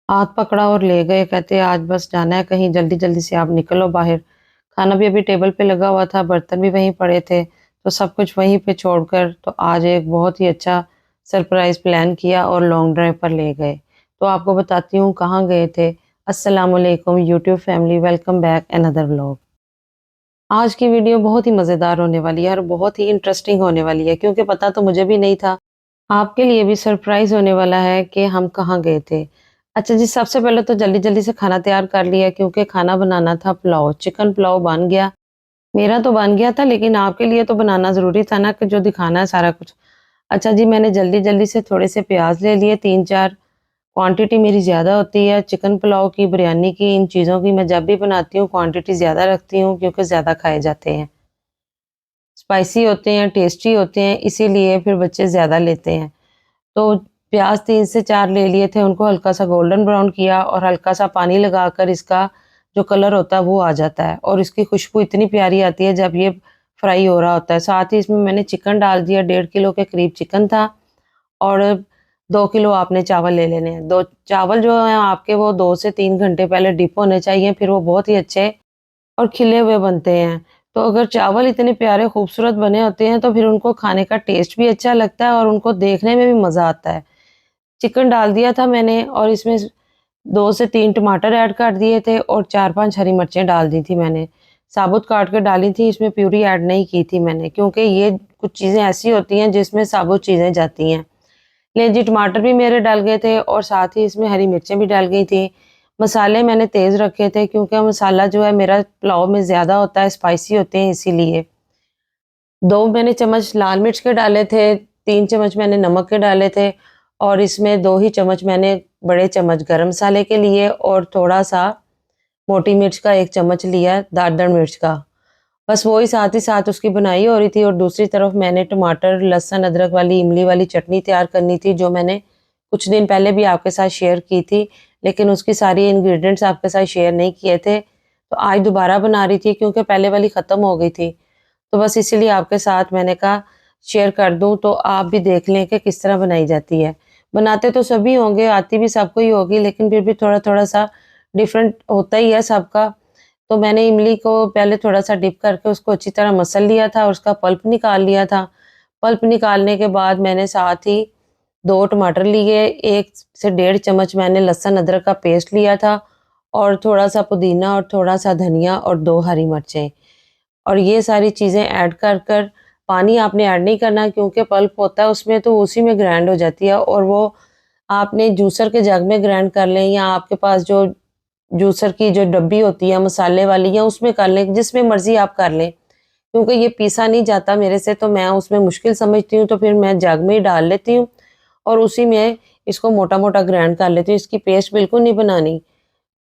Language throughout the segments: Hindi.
हाथ पकड़ा और ले गए, कहते आज बस जाना है कहीं, जल्दी जल्दी से आप निकलो बाहर। खाना भी अभी टेबल पे लगा हुआ था, बर्तन भी वहीं पड़े थे, तो सब कुछ वहीं पे छोड़कर तो आज एक बहुत ही अच्छा सरप्राइज़ प्लान किया और लॉन्ग ड्राइव पर ले गए। तो आपको बताती हूँ कहाँ गए थे। अस्सलाम वालेकुम YouTube family, welcome back another vlog. आज की वीडियो बहुत ही मज़ेदार होने वाली है और बहुत ही इंटरेस्टिंग होने वाली है, क्योंकि पता तो मुझे भी नहीं था। आपके लिए भी सरप्राइज़ होने वाला है कि हम कहाँ गए थे। अच्छा जी, सबसे पहले तो जल्दी-जल्दी से खाना तैयार कर लिया, क्योंकि खाना बनाना था पुलाव, चिकन पुलाव बन गया। मेरा तो बन गया था, लेकिन आपके लिए तो बनाना ज़रूरी था ना, कि जो दिखाना है सारा कुछ। अच्छा जी, मैंने जल्दी-जल्दी से थोड़े से प्याज़ ले लिए 3-4। क्वांटिटी मेरी ज़्यादा होती है चिकन पुलाव की, बिरयानी की, इन चीज़ों की मैं जब भी बनाती हूँ क्वांटिटी ज़्यादा रखती हूँ, क्योंकि ज़्यादा खाए जाते हैं। स्पाइसी होते हैं, टेस्टी होते हैं, इसीलिए फिर बच्चे ज़्यादा लेते हैं। तो प्याज़ 3 से 4 ले लिए थे, उनको हल्का-सा गोल्डन ब्राउन किया और हल्का-सा पानी लगाकर इसका जो कलर होता है वो आ जाता है, और इसकी खुशबू इतनी प्यारी आती है जब ये फ्राई हो रहा होता है। साथ ही इसमें मैंने चिकन डाल दिया, 1.5 किलो के करीब चिकन था, और 2 किलो आपने चावल ले लेने हैं। दो चावल जो हैं आपके, वो 2 से 3 घंटे पहले डिप होने चाहिए, फिर वो बहुत ही अच्छे और खिले हुए बनते हैं। तो अगर चावल इतने प्यारे खूबसूरत बने होते हैं, तो फिर उनको खाने का टेस्ट भी अच्छा लगता है और उनको देखने में भी मज़ा आता है। चिकन डाल दिया था मैंने, और इसमें 2 से 3 टमाटर ऐड कर दिए थे और 4-5 हरी मिर्चें डाल दी थी मैंने। साबुत काट के डाली थी, इसमें प्यूरी ऐड नहीं की थी मैंने, क्योंकि ये कुछ चीज़ें ऐसी होती हैं जिसमें साबुत चीज़ें जाती हैं। ले जी, टमाटर भी मेरे डल गए थे और साथ ही इसमें हरी मिर्चें भी डल गई थी। मसाले मैंने तेज़ रखे थे, क्योंकि मसाला जो है मेरा पुलाव में ज़्यादा होता है, स्पाइसी होते हैं इसीलिए। 2 मैंने चम्मच लाल मिर्च के डाले थे, 3 चम्मच मैंने नमक के डाले थे, और इसमें 2 ही चम्मच मैंने बड़े चम्मच गरम मसाले के लिए, और थोड़ा-सा मोटी मिर्च का 1 चम्मच लिया, दारदार मिर्च का। बस वही साथ ही साथ उसकी बुनाई हो रही थी, और दूसरी तरफ मैंने टमाटर, लहसुन, अदरक वाली इमली वाली चटनी तैयार करनी थी, जो मैंने कुछ दिन पहले भी आपके साथ शेयर की थी, लेकिन उसकी सारी इंग्रीडिएंट्स आपके साथ शेयर नहीं किए थे। तो आज दोबारा बना रही थी, क्योंकि पहले वाली ख़त्म हो गई थी। तो बस इसीलिए आपके साथ मैंने कहा शेयर कर दूँ, तो आप भी देख लें कि किस तरह बनाई जाती है। बनाते तो सभी होंगे, आती भी सबको ही होगी, लेकिन फिर भी थोड़ा-थोड़ा सा डिफ़रेंट होता ही है सबका। तो मैंने इमली को पहले थोड़ा-सा डिप करके उसको अच्छी तरह मसल लिया था और उसका पल्प निकाल लिया था। पल्प निकालने के बाद मैंने साथ ही 2 टमाटर लिए, 1 से डेढ़ चम्मच मैंने लहसुन अदरक का पेस्ट लिया था, और थोड़ा-सा पुदीना और थोड़ा-सा धनिया और 2 हरी मिर्चें। और ये सारी चीज़ें ऐड कर पानी आपने ऐड नहीं करना, क्योंकि पल्प होता है उसमें, तो उसी में ग्राइंड हो जाती है, और वो आपने जूसर के जग में ग्राइंड कर लें, या आपके पास जो जूसर की जो डब्बी होती है मसाले वाली, या उसमें कर लें, जिसमें मर्ज़ी आप कर लें। क्योंकि ये पीसा नहीं जाता मेरे से, तो मैं उसमें मुश्किल समझती हूँ, तो फिर मैं जग में ही डाल लेती हूँ और उसी में इसको मोटा-मोटा ग्राइंड कर लेती हूँ। इसकी पेस्ट बिल्कुल नहीं बनानी।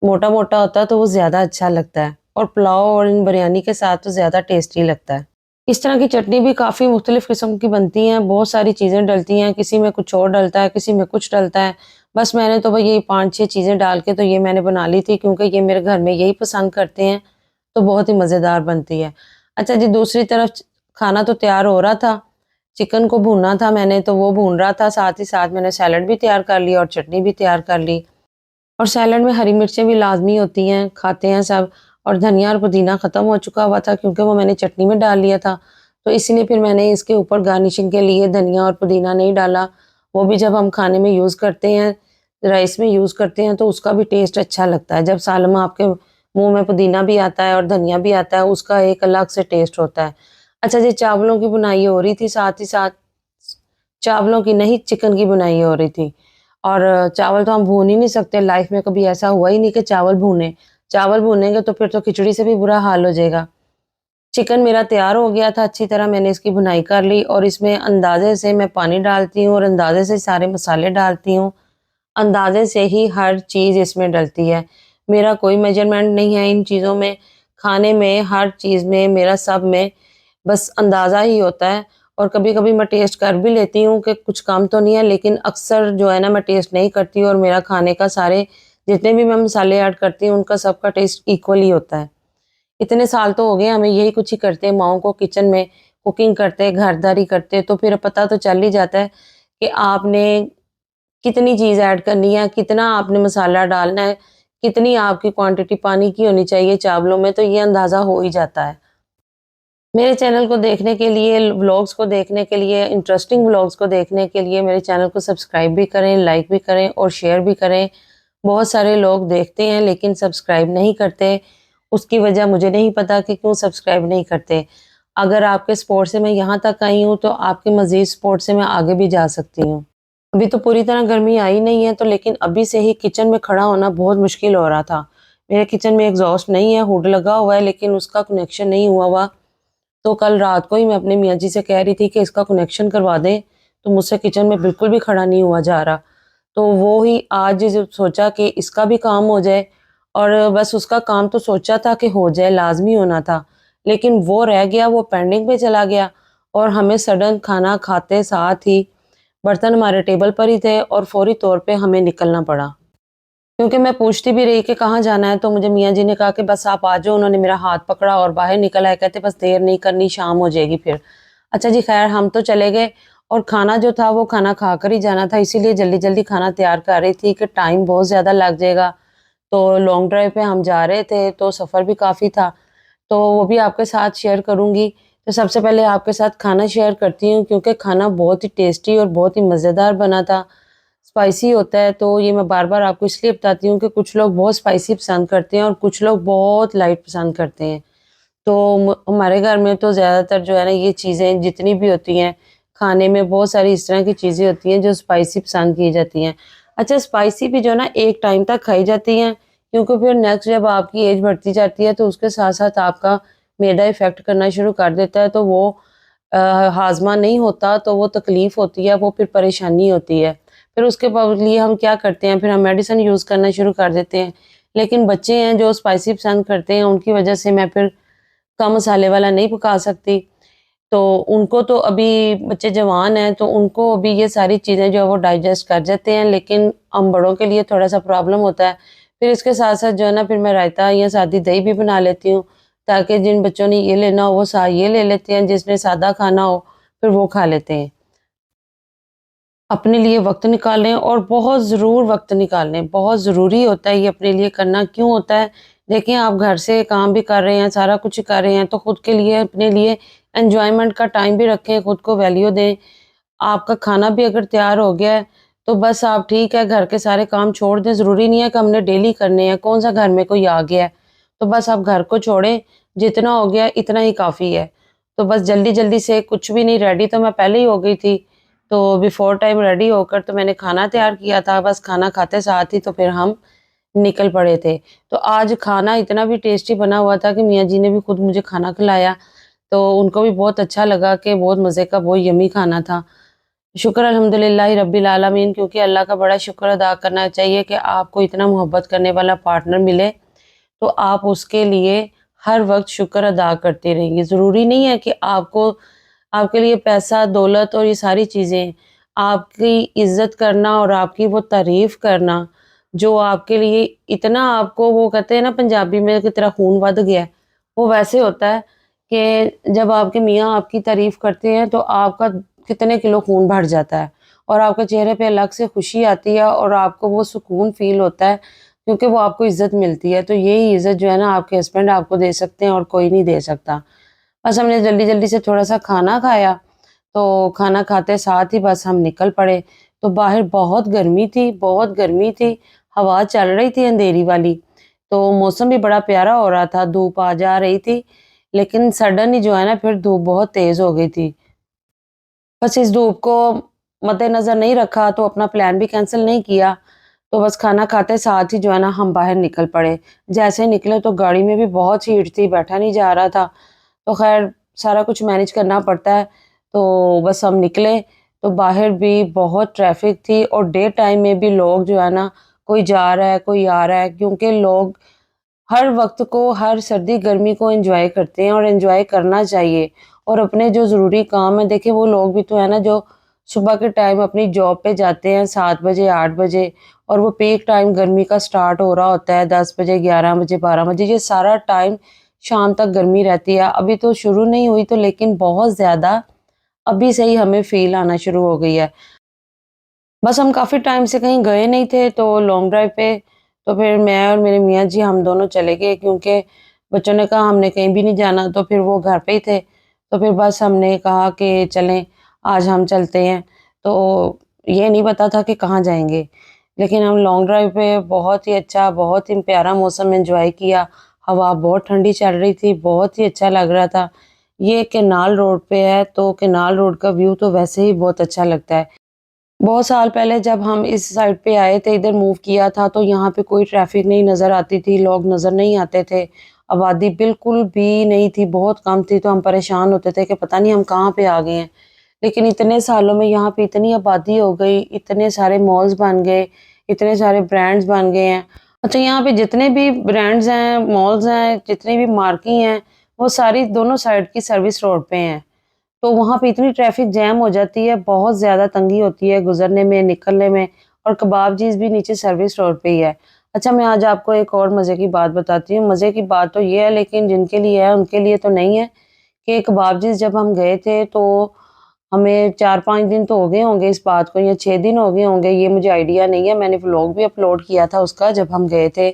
मोटा-मोटा होता है तो वो ज़्यादा अच्छा लगता है, और पुलाव और इन बिरयानी के साथ तो ज़्यादा टेस्टी लगता है। इस तरह की चटनी भी काफ़ी मुख्तलिफ़ किस्म की बनती हैं, बहुत सारी चीज़ें डलती हैं, किसी में कुछ और डलता है, किसी में कुछ डलता है। बस मैंने तो भई यही 5-6 चीज़ें डाल के तो ये मैंने बना ली थी, क्योंकि ये मेरे घर में यही पसंद करते हैं, तो बहुत ही मज़ेदार बनती है। अच्छा जी, दूसरी तरफ खाना तो तैयार हो रहा था, चिकन को भूनना था मैंने, तो वो भून रहा था, साथ ही साथ मैंने सैलड भी तैयार कर लिया और चटनी भी तैयार कर ली। और सैलेड में हरी मिर्चें भी लाज़मी होती हैं, खाते हैं सब, और धनिया और पुदीना ख़त्म हो चुका हुआ था, क्योंकि वो मैंने चटनी में डाल लिया था। तो इसीलिए फिर मैंने इसके ऊपर गार्निशिंग के लिए धनिया और पुदीना नहीं डाला। वो भी जब हम खाने में यूज़ करते हैं, राइस में यूज़ करते हैं, तो उसका भी टेस्ट अच्छा लगता है। जब सालन में आपके मुँह में पुदीना भी आता है और धनिया भी आता है, उसका एक अलग से टेस्ट होता है। अच्छा जी, चावलों की बुनाई हो रही थी, साथ ही साथ चावलों की नहीं, चिकन की बुनाई हो रही थी। और चावल तो हम भून ही नहीं सकते, लाइफ में कभी ऐसा हुआ ही नहीं कि चावल भूने। चावल भूनेंगे तो फिर तो खिचड़ी से भी बुरा हाल हो जाएगा। चिकन मेरा तैयार हो गया था, अच्छी तरह मैंने इसकी भुनाई कर ली, और इसमें अंदाज़े से मैं पानी डालती हूँ और अंदाज़े से सारे मसाले डालती हूँ। अंदाज़े से ही हर चीज़ इसमें डलती है। मेरा कोई मेजरमेंट नहीं है इन चीज़ों में, खाने में, हर चीज़ में, मेरा सब में बस अंदाज़ा ही होता है। और कभी-कभी मैं टेस्ट कर भी लेती हूँ कि कुछ कम तो नहीं है, लेकिन अक्सर जो है ना, मैं टेस्ट नहीं करती, और मेरा खाने का सारे जितने भी मैं मसाले ऐड करती हूँ, उनका सबका टेस्ट इक्वल ही होता है। इतने साल तो हो गए हमें यही कुछ ही करते हैं, माँओं को किचन में कुकिंग करते, घरदारी करते, तो फिर पता तो चल ही जाता है कि आपने कितनी चीज़ ऐड करनी है, कितना आपने मसाला डालना है, कितनी आपकी क्वांटिटी पानी की होनी चाहिए चावलों में, तो ये अंदाज़ा हो ही जाता है। मेरे चैनल को देखने के लिए, व्लॉग्स को देखने के लिए, इंटरेस्टिंग व्लॉग्स को देखने के लिए मेरे चैनल को सब्सक्राइब भी करें, लाइक भी करें और शेयर भी करें। बहुत सारे लोग देखते हैं लेकिन सब्सक्राइब नहीं करते, उसकी वजह मुझे नहीं पता कि क्यों सब्सक्राइब नहीं करते। अगर आपके सपोर्ट से मैं यहाँ तक आई हूँ, तो आपके मज़ीद सपोर्ट से मैं आगे भी जा सकती हूँ। अभी तो पूरी तरह गर्मी आई नहीं है, तो लेकिन अभी से ही किचन में खड़ा होना बहुत मुश्किल हो रहा था। मेरे किचन में एग्ज़ॉस्ट नहीं है, हुड लगा हुआ है लेकिन उसका कनेक्शन नहीं हुआ हुआ। तो कल रात को ही मैं अपने मियाँ जी से कह रही थी कि इसका कनेक्शन करवा दें, तो मुझसे किचन में बिल्कुल भी खड़ा नहीं हुआ जा रहा। तो वो ही आज जो सोचा कि इसका भी काम हो जाए, और बस उसका काम तो सोचा था कि हो जाए, लाज़मी होना था। लेकिन वो रह गया, वो पेंडिंग पे चला गया और हमें सडन खाना खाते साथ ही बर्तन हमारे टेबल पर ही थे और फौरी तौर पे हमें निकलना पड़ा। क्योंकि मैं पूछती भी रही कि कहाँ जाना है, तो मुझे मियाँ जी ने कहा कि बस आप आ जाओ। उन्होंने मेरा हाथ पकड़ा और बाहर निकल आए, कहते बस देर नहीं करनी, शाम हो जाएगी फिर। अच्छा जी, खैर हम तो चले गए और खाना जो था वो खाना खाकर ही जाना था, इसीलिए जल्दी-जल्दी खाना तैयार कर रही थी कि टाइम बहुत ज़्यादा लग जाएगा। तो लॉन्ग ड्राइव पे हम जा रहे थे, तो सफ़र भी काफ़ी था, तो वो भी आपके साथ शेयर करूँगी। तो सबसे पहले आपके साथ खाना शेयर करती हूँ, क्योंकि खाना बहुत ही टेस्टी और बहुत ही मज़ेदार बना था। स्पाइसी होता है, तो ये मैं बार-बार आपको इसलिए बताती हूँ कि कुछ लोग बहुत स्पाइसी पसंद करते हैं और कुछ लोग बहुत लाइट पसंद करते हैं। तो हमारे घर में तो ज़्यादातर जो है ना, ये चीज़ें जितनी भी होती हैं, खाने में बहुत सारी इस तरह की चीज़ें होती हैं जो स्पाइसी पसंद की जाती हैं। अच्छा, स्पाइसी भी जो है ना एक टाइम तक खाई जाती हैं, क्योंकि फिर नेक्स्ट जब आपकी एज बढ़ती जाती है तो उसके साथ-साथ आपका मैदा इफ़ेक्ट करना शुरू कर देता है, तो वो हाज़मा नहीं होता, तो वो तकलीफ़ होती है, वो फिर परेशानी होती है। फिर उसके लिए हम क्या करते हैं, फिर हम मेडिसिन यूज़ करना शुरू कर देते हैं। लेकिन बच्चे हैं जो स्पाइसी पसंद करते हैं, उनकी वजह से मैं फिर कम मसाले वाला नहीं पका सकती। तो उनको तो अभी, बच्चे जवान हैं तो उनको अभी ये सारी चीज़ें जो है वो डाइजेस्ट कर जाते हैं, लेकिन हम बड़ों के लिए थोड़ा-सा प्रॉब्लम होता है। फिर इसके साथ-साथ जो है ना, फिर मैं रायता या सादी दही भी बना लेती हूँ, ताकि जिन बच्चों ने ये लेना हो वो ये ले लेते हैं, जिसने सादा खाना हो फिर वो खा लेते हैं। अपने लिए वक़्त निकालें और बहुत ज़रूर वक़्त निकालें, बहुत ज़रूरी होता है ये अपने लिए करना। क्यों होता है? देखिए, आप घर से काम भी कर रहे हैं, सारा कुछ कर रहे हैं, तो खुद के लिए, अपने लिए एन्जॉयमेंट का टाइम भी रखें, खुद को वैल्यू दें। आपका खाना भी अगर तैयार हो गया है, तो बस आप ठीक है, घर के सारे काम छोड़ दें। ज़रूरी नहीं है कि हमने डेली करने हैं, कौन-सा घर में कोई आ गया है, तो बस आप घर को छोड़ें, जितना हो गया इतना ही काफ़ी है। तो बस जल्दी-जल्दी से कुछ भी नहीं, रेडी तो मैं पहले ही हो गई थी, तो बिफ़ोर टाइम रेडी होकर तो मैंने खाना तैयार किया था, बस खाना खाते साथ ही तो फिर हम निकल पड़े थे। तो आज खाना इतना भी टेस्टी बना हुआ था कि मियाँ जी ने भी खुद मुझे खाना खिलाया, तो उनको भी बहुत अच्छा लगा कि बहुत मज़े का, बहुत यम्मी खाना था। शुक्र अल्हम्दुलिल्लाह रब्बिल आलमीन, क्योंकि अल्लाह का बड़ा शुक्र अदा करना चाहिए कि आपको इतना मोहब्बत करने वाला पार्टनर मिले, तो आप उसके लिए हर वक़्त शुक्र अदा करते रहिए। ज़रूरी नहीं है कि आपको, आपके लिए पैसा, दौलत और ये सारी चीज़ें, आपकी इज़्ज़त करना और आपकी वो तारीफ़ करना, जो आपके लिए इतना, आपको वो कहते हैं ना पंजाबी में कि तेरा खून वध गया है, वो वैसे होता है कि जब आपके मियाँ आपकी तारीफ़ करते हैं तो आपका कितने किलो खून बढ़ जाता है और आपके चेहरे पे अलग से खुशी आती है और आपको वो सुकून फ़ील होता है, क्योंकि वो आपको इज़्ज़त मिलती है। तो यही इज़्ज़त जो है ना, आपके हस्बैंड आपको दे सकते हैं और कोई नहीं दे सकता। बस हमने जल्दी-जल्दी से थोड़ा-सा खाना खाया, तो खाना खाते साथ ही बस हम निकल पड़े। तो बाहर बहुत गर्मी थी, बहुत गर्मी थी, हवा चल रही थी अंधेरी वाली, तो मौसम भी बड़ा प्यारा हो रहा था, धूप आ जा रही थी, लेकिन सडन ही जो है ना, फिर धूप बहुत तेज़ हो गई थी। बस इस धूप को मद्देनज़र नहीं रखा, तो अपना प्लान भी कैंसल नहीं किया, तो बस खाना खाते साथ ही जो है ना, हम बाहर निकल पड़े। जैसे ही निकले तो गाड़ी में भी बहुत हीट थी, बैठा नहीं जा रहा था। तो ख़ैर सारा कुछ मैनेज करना पड़ता है, तो बस हम निकले, तो बाहर भी बहुत ट्रैफ़िक थी और डे टाइम में भी लोग जो है ना, कोई जा रहा है, कोई आ रहा है, क्योंकि लोग हर वक़्त को, हर सर्दी-गर्मी को एन्जॉय करते हैं और एन्जॉय करना चाहिए। और अपने जो ज़रूरी काम है, देखिए वो लोग भी तो है ना, जो सुबह के टाइम अपनी जॉब पे जाते हैं 7 बजे, 8 बजे, और वो पीक टाइम गर्मी का स्टार्ट हो रहा होता है 10 बजे, 11 बजे, 12 बजे, ये सारा टाइम शाम तक गर्मी रहती है। अभी तो शुरू नहीं हुई, तो लेकिन बहुत ज़्यादा अभी से ही हमें फ़ील आना शुरू हो गई है। बस हम काफ़ी टाइम से कहीं गए नहीं थे, तो लॉन्ग ड्राइव पे तो फिर मैं और मेरे मियाँ जी हम दोनों चले गए, क्योंकि बच्चों ने कहा हमने कहीं भी नहीं जाना, तो फिर वो घर पे ही थे। तो फिर बस हमने कहा कि चलें, आज हम चलते हैं। तो ये नहीं पता था कि कहाँ जाएँगे, लेकिन हम लॉन्ग ड्राइव पे बहुत ही अच्छा, बहुत ही प्यारा मौसम एन्जॉय किया। हवा बहुत ठंडी चल रही थी, बहुत ही अच्छा लग रहा था। ये केनाल रोड पे है, तो केनाल रोड का व्यू तो वैसे ही बहुत अच्छा लगता है। बहुत साल पहले जब हम इस साइड पे आए थे, इधर मूव किया था, तो यहाँ पे कोई ट्रैफिक नहीं नज़र आती थी, लोग नज़र नहीं आते थे, आबादी बिल्कुल भी नहीं थी, बहुत कम थी, तो हम परेशान होते थे कि पता नहीं हम कहाँ पे आ गए हैं। लेकिन इतने सालों में यहाँ पे इतनी आबादी हो गई, इतने सारे मॉल्स बन गए, इतने सारे ब्रांड्स बन गए हैं। अच्छा, यहाँ पे जितने भी ब्रांड्स हैं, मॉल्स हैं, जितनी भी मार्केट हैं, वो सारी दोनों साइड की सर्विस रोड पे हैं। तो वहाँ पे इतनी ट्रैफिक जैम हो जाती है, बहुत ज़्यादा तंगी होती है गुज़रने में, निकलने में, और कबाबचीज़ भी नीचे सर्विस रोड पे ही है। अच्छा, मैं आज आपको एक और मज़े की बात बताती हूँ। मज़े की बात तो ये है, लेकिन जिनके लिए है उनके लिए तो नहीं है, कि कबाबचीज़ जब हम गए थे तो हमें 4-5 दिन तो हो गए होंगे इस बात को, या 6 दिन हो गए होंगे, ये मुझे आइडिया नहीं है। मैंने व्लॉग भी अपलोड किया था उसका जब हम गए थे।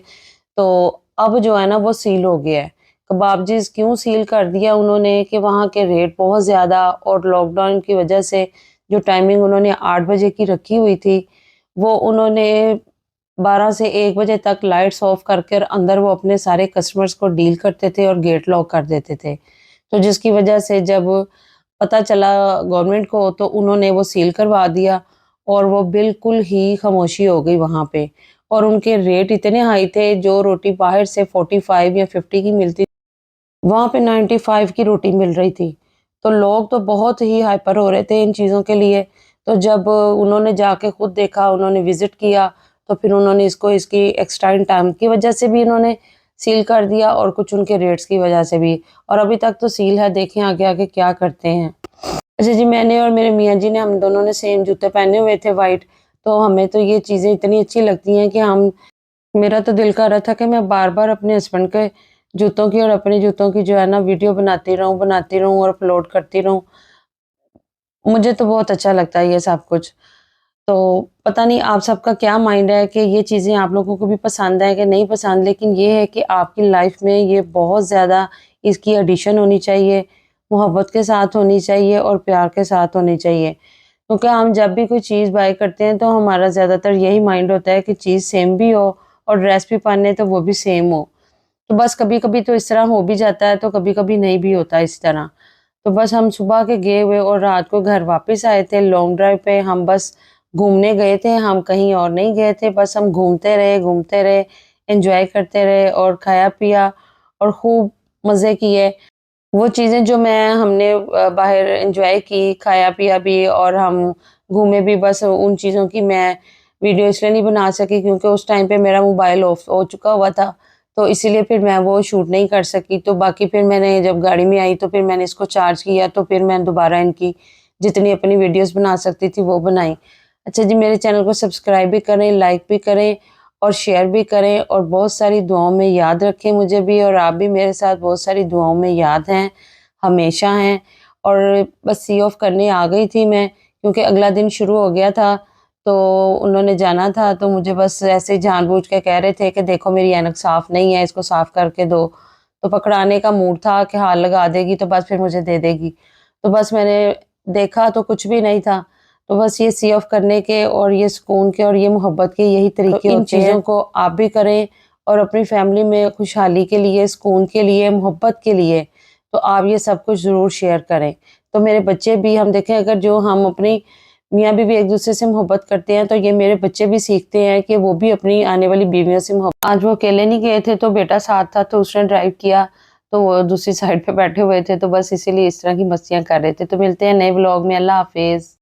तो अब जो है ना वो सील हो गया है। कबाबचीज़ क्यों सील कर दिया उन्होंने, कि वहाँ के रेट बहुत ज़्यादा, और लॉकडाउन की वजह से जो टाइमिंग उन्होंने 8 बजे की रखी हुई थी, वो उन्होंने 12 से 1 बजे तक लाइट्स ऑफ करके अंदर वो अपने सारे कस्टमर्स को डील करते थे और गेट लॉक कर देते थे। तो जिसकी वजह से जब पता चला गवर्नमेंट को, तो उन्होंने वो सील करवा दिया, और वो बिल्कुल ही खामोशी हो गई वहाँ पे। और उनके रेट इतने हाई थे, जो रोटी बाहर से 45 या 50 की मिलती, वहाँ पे 95 की रोटी मिल रही थी। तो लोग तो बहुत ही हाइपर हो रहे थे इन चीज़ों के लिए। तो जब उन्होंने जाके खुद देखा, उन्होंने विज़िट किया, तो फिर उन्होंने इसको इसकी एक्सटेंड टाइम की वजह से भी इन्होंने सील कर दिया, और कुछ उनके रेट्स की वजह से भी। और अभी तक तो सील है, देखें आगे आगे क्या करते हैं। अच्छा जी, मैंने और मेरे मियाँ जी ने, हम दोनों ने सेम जूते पहने हुए थे व्हाइट, तो हमें तो ये चीज़ें इतनी अच्छी लगती हैं कि हम मेरा तो दिल कर रहा था कि मैं बार-बार अपने हस्बैंड के जूतों की और अपने जूतों की जो है ना वीडियो बनाती रहूँ और अपलोड करती रहूँ। मुझे तो बहुत अच्छा लगता है ये सब कुछ। तो पता नहीं आप सबका क्या माइंड है, कि ये चीज़ें आप लोगों को भी पसंद है कि नहीं पसंद, लेकिन ये है कि आपकी लाइफ में ये बहुत ज़्यादा इसकी एडिशन होनी चाहिए, मोहब्बत के साथ होनी चाहिए और प्यार के साथ होनी चाहिए। क्योंकि हम जब भी कोई चीज़ बाय करते हैं, तो हमारा ज़्यादातर यही माइंड होता है कि चीज़ सेम भी हो, और ड्रेस भी पहने तो वो भी सेम हो। तो बस कभी-कभी तो इस तरह हो भी जाता है, तो कभी-कभी नहीं भी होता इस तरह। तो बस हम सुबह के गए हुए और रात को घर वापस आए थे। लॉन्ग ड्राइव पे हम बस घूमने गए थे, हम कहीं और नहीं गए थे। बस हम घूमते रहे, एन्जॉय करते रहे और खाया-पिया और खूब मज़े किए। वो चीज़ें जो हमने बाहर एन्जॉय की, खाया-पिया भी और हम घूमे भी, बस उन चीज़ों की मैं वीडियो इसलिए नहीं बना सकी, क्योंकि उस टाइम पे मेरा मोबाइल ऑफ हो चुका हुआ था, तो इसीलिए फिर मैं वो शूट नहीं कर सकी। तो बाकी फिर मैंने जब गाड़ी में आई, तो फिर मैंने इसको चार्ज किया, तो फिर मैं दोबारा इनकी जितनी अपनी वीडियोज़ बना सकती थी वो बनाई। अच्छा जी, मेरे चैनल को सब्सक्राइब भी करें, लाइक भी करें और शेयर भी करें, और बहुत सारी दुआओं में याद रखें मुझे भी, और आप भी मेरे साथ बहुत सारी दुआओं में याद हैं, हमेशा हैं। और बस सी ऑफ करने आ गई थी मैं, क्योंकि अगला दिन शुरू हो गया था, तो उन्होंने जाना था, तो मुझे बस ऐसे ही जानबूझ के कह रहे थे कि देखो मेरी ऐनक साफ़ नहीं है, इसको साफ़ करके दो। तो पकड़ाने का मूड था कि हाँ, लगा देगी तो बस फिर मुझे दे देगी। तो बस मैंने देखा तो कुछ भी नहीं था। तो बस ये सी ऑफ करने के और ये सुकून के और ये मोहब्बत के यही तरीके इन होते हैं। चीज़ों को आप भी करें, और अपनी फैमिली में खुशहाली के लिए, सुकून के लिए, मोहब्बत के लिए, तो आप ये सब कुछ ज़रूर शेयर करें। तो मेरे बच्चे भी, हम देखें अगर जो हम अपनी मियाँ-बीवी एक-दूसरे से मोहब्बत करते हैं, तो ये मेरे बच्चे भी सीखते हैं कि वो भी अपनी आने वाली बीवियों से मोहब्बत। आज वो अकेले नहीं गए थे, तो बेटा साथ था, तो उसने ड्राइव किया, तो वो दूसरी साइड पे बैठे हुए थे, तो बस इसीलिए इस तरह की मस्तियाँ कर रहे थे। तो मिलते हैं नए व्लॉग में। अल्लाह हाफ़िज़।